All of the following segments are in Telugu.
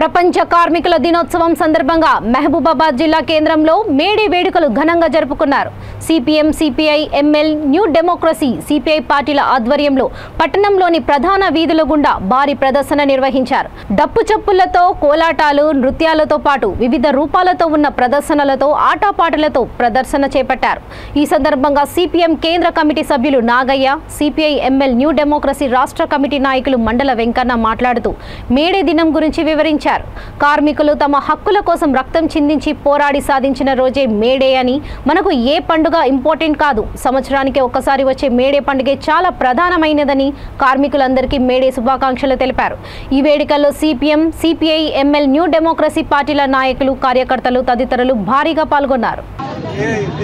ప్రపంచ కార్మికుల దినోత్సవం సందర్భంగా మహబూబాబాద్ జిల్లా కేంద్రంలో మేడే వేడుకలు ఘనంగా జరుపుకున్నారు. CPM, CPI, ML, new democracy, CPI పార్టీల ఆధ్వర్యంలో పట్టణంలోని ప్రధాన వీధుల గుండా భారీ ప్రదర్శన నిర్వహించారు. డప్పు చప్పులతో, కోలాటాలు, నృత్యాలతో పాటు వివిధ రూపాలతో ఉన్న ప్రదర్శనలతో, ఆటపాటలతో ప్రదర్శన చేపట్టారు. ఈ సందర్భంగా సిపిఎం కేంద్ర కమిటీ సభ్యులు Nagaiah, CPI, ML, new democracy రాష్ట్ర కమిటీ నాయకులు మండల వెంకన్న మాట్లాడుతూ మేడే దినం గురించి వివరించారు. కార్మికులు తమ హక్కుల కోసం రక్తం చిందించి పోరాడి సాధించిన రోజే మేడే అని, మనకు ఏ పండుగ ఇంపార్టెంట్ కాదు, సంవత్సరానికి ఒక్కసారి వచ్చే మేడే పండుగే చాలా ప్రధానమైనదని కార్మికులందరికీ మేడే శుభాకాంక్షలు తెలిపారు. ఈ వేడుకల్లో CPM, CPI, ML, new democracy పార్టీల నాయకులు, కార్యకర్తలు తదితరులు భారీగా పాల్గొన్నారు.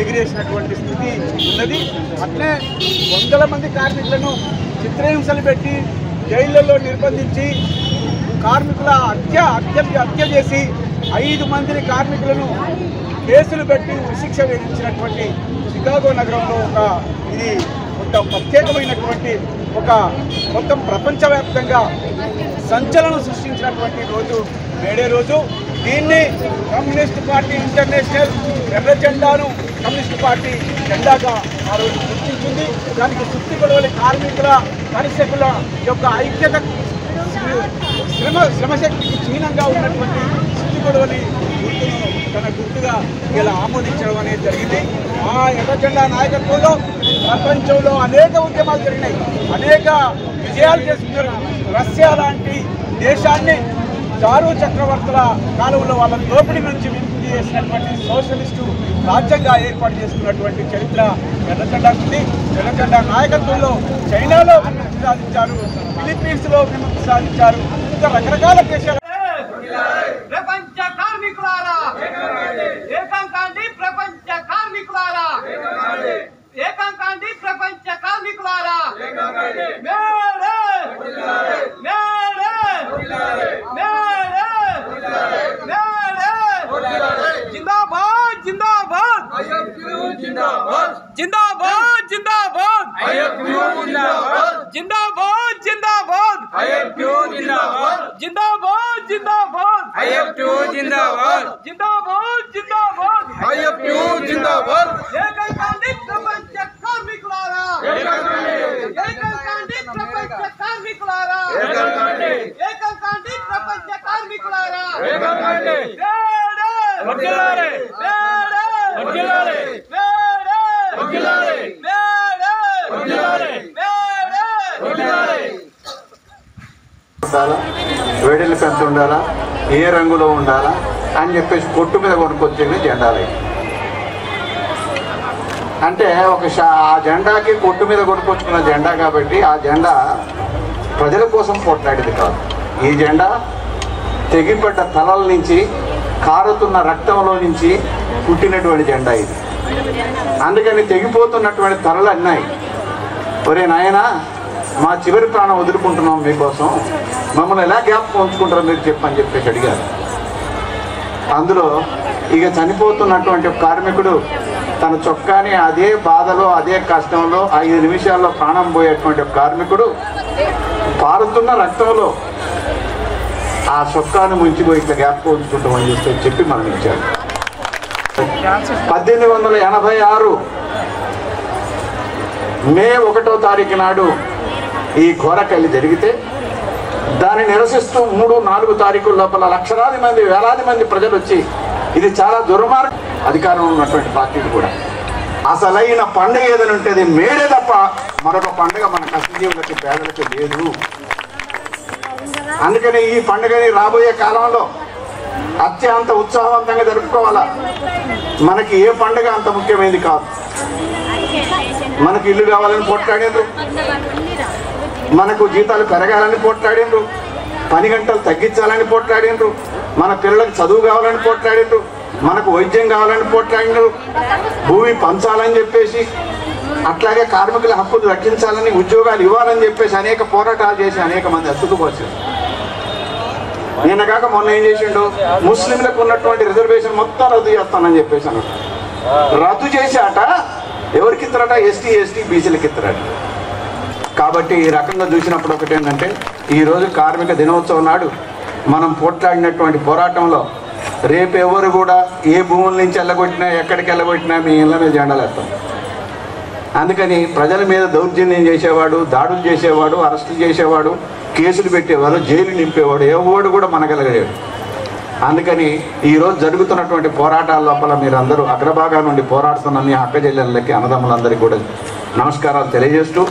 ఎగిరేసినటువంటి స్థితి ఉన్నది. అట్లే వందల మంది కార్మికులను చిత్రహింసలు పెట్టి జైళ్లలో నిర్బంధించి కార్మికుల హత్య చేసి 5 మంది కార్మికులను కేసులు పెట్టి శిక్ష విధించినటువంటి చికాగో నగరంలో ఇది ఒక ప్రత్యేకమైనటువంటి మొత్తం ప్రపంచవ్యాప్తంగా సంచలనం సృష్టించినటువంటి రోజు మేడే రోజు. దీన్ని కమ్యూనిస్ట్ పార్టీ ఇంటర్నేషనల్ ఎర్ర జెండాను కమ్యూనిస్ట్ పార్టీ జెండాగా ఆ రోజు గుర్తించింది. దానికి సుత్తి గొడవలి కార్మికుల పరిస్థితుల యొక్క ఐక్యత, శ్రమశక్తికి చిహ్నంగా ఉన్నటువంటి సుత్తి గొడవలి గుర్తును తన గుర్తుగా ఇలా ఆమోదించడం అనేది జరిగింది. ఆ ఎర్ర జెండా నాయకత్వంలో ప్రపంచంలో అనేక ఉద్యమాలు జరిగినాయి, అనేక విజయాలు చేసుకున్నారు. రష్యా లాంటి దేశాన్ని చారు చక్రవర్తుల కాలంలో వాళ్ళ దోపిడీ నుంచి విముక్తి చేసినటువంటి సోషలిస్టు రాజ్యంగా ఏర్పాటు చేసుకున్నటువంటి చరిత్ర ఎర్రజెండాకు ఉంది. ఎర్రజెండా నాయకత్వంలో చైనాలో విముక్తి సాధించారు, ఫిలిప్పీన్స్లో విముక్తి సాధించారు, ఇంకా రకరకాల దేశాలు. ప్రపంచ కార్మికులారా ఏకాంకాండి, ప్రపంచ కార్మికులారా ఏకాంకాండి, ప్రపంచ కార్మికులారా జిందాబాద్ జిందాబాద్ జిందాబాద్ జిందాబాద్ జిందాబాద్ జిందాబాద్ జిందాబాద్ జిందాబాద్ జిందాబాద్ జిందాబాద్ జిందాబాద్ ఏకాంకాండి, ప్రపంచ కార్మికులారా ఏకాంకాండి, ప్రపంచ కార్మికులారా ఏకాంకాండి, ప్రపంచ కార్మికులారా వేడిల్లు పెంత ఉండాలా, ఏ రంగులో ఉండాలా అని చెప్పేసి కొట్టు మీద కొనుక్కొచ్చేది జెండాలు. అంటే ఆ జెండాకి కొట్టు మీద కొనుక్కొచ్చుకున్న జెండా కాబట్టి ఆ జెండా ప్రజల కోసం పోట్లాడేది కాదు. ఈ జెండా తెగిపడ్డ తలల నుంచి, కారుతున్న రక్తంలో నుంచి పుట్టినటువంటి జెండా ఇది. అందుకని తెగిపోతున్నటువంటి తలలు అన్నాయి, ఒరే నాయనా మా చివరి ప్రాణం వదులుకుంటున్నాం మీకోసం, మమ్మల్ని ఎలా జ్ఞాపకం ఉంచుకుంటారో మీరు చెప్పని చెప్పేసి అడిగారు. అందులో ఇక చనిపోతున్నటువంటి కార్మికుడు తన చొక్కాని అదే బాధలో, అదే కష్టంలో 5 నిమిషాల్లో ప్రాణం పోయేటువంటి కార్మికుడు పారుతున్న రక్తంలో ఆ చొక్కాను ముంచిపోయి ఇట్లా జ్ఞాపకం ఉంచుకుంటామని చెప్పి మరణించాడు. 1886 మే 1వ తారీఖు నాడు ఈ ఘోరకల్లి జరిగితే దాన్ని నిరసిస్తూ 3, 4 తారీఖుల లోపల లక్షలాది మంది, వేలాది మంది ప్రజలు వచ్చి ఇది చాలా దుర్మార్గం. అధికారంలో ఉన్నటువంటి పార్టీలు కూడా అసలైన పండుగ ఏదని ఉంటుంది మేడే తప్ప మరొక పండుగ మన కష్టజీవులకి, పేదలకి లేదు. అందుకని ఈ పండుగని రాబోయే కాలంలో అత్యంత ఉత్సాహవంతంగా జరుపుకోవాలా. మనకి ఏ పండుగ అంత ముఖ్యమైనది కాదు. మనకి ఇల్లు కావాలని పోట్లాడిండ్రు, మనకు జీతాలు పెరగాలని పోట్లాడిండ్రు, పని గంటలు తగ్గించాలని పోట్లాడిండ్రు, మన పిల్లలకు చదువు కావాలని పోట్లాడిండ్రు, మనకు వైద్యం కావాలని పోట్లాడిండ్రు, భూమి పంచాలని చెప్పేసి, అట్లాగే కార్మికుల హక్కులు రక్షించాలని, ఉద్యోగాలు ఇవ్వాలని చెప్పేసి అనేక పోరాటాలు చేసి అనేక మంది అతుకుపోయారు. నిన్నగాక మొన్న ఏం చేసిండు, ముస్లింలకు ఉన్నటువంటి రిజర్వేషన్ మొత్తం రద్దు చేస్తానని చెప్పేసి అన్నాడు. రద్దు చేశాట ఎవరికి ఇస్తారట? ఎస్టీ, బీసీలకు ఇస్తారట. కాబట్టి ఈ రకంగా చూసినప్పుడు ఒకటి ఏంటంటే, ఈరోజు కార్మిక దినోత్సవం నాడు మనం పోట్లాడినటువంటి పోరాటంలో రేపు ఎవరు కూడా ఏ భూముల నుంచి వెళ్ళగొట్టినా ఎక్కడికి వెళ్ళగొట్టినా మీ ఇళ్ళ మీద జెండాలు వేస్తాం. అందుకని ప్రజల మీద దౌర్జన్యం చేసేవాడు, దాడులు చేసేవాడు, అరెస్టులు చేసేవాడు, కేసులు పెట్టేవాడు, జైలు నింపేవాడు ఎవడు కూడా మనగలగలేడు. అందుకని ఈరోజు జరుగుతున్నటువంటి పోరాటాల లోపల మీరందరూ అగ్రభాగా నుండి పోరాడుతున్న మీ అక్క చెల్లెళ్ళకి, అన్నదమ్ములందరికీ కూడా నమస్కారాలు తెలియజేస్తూ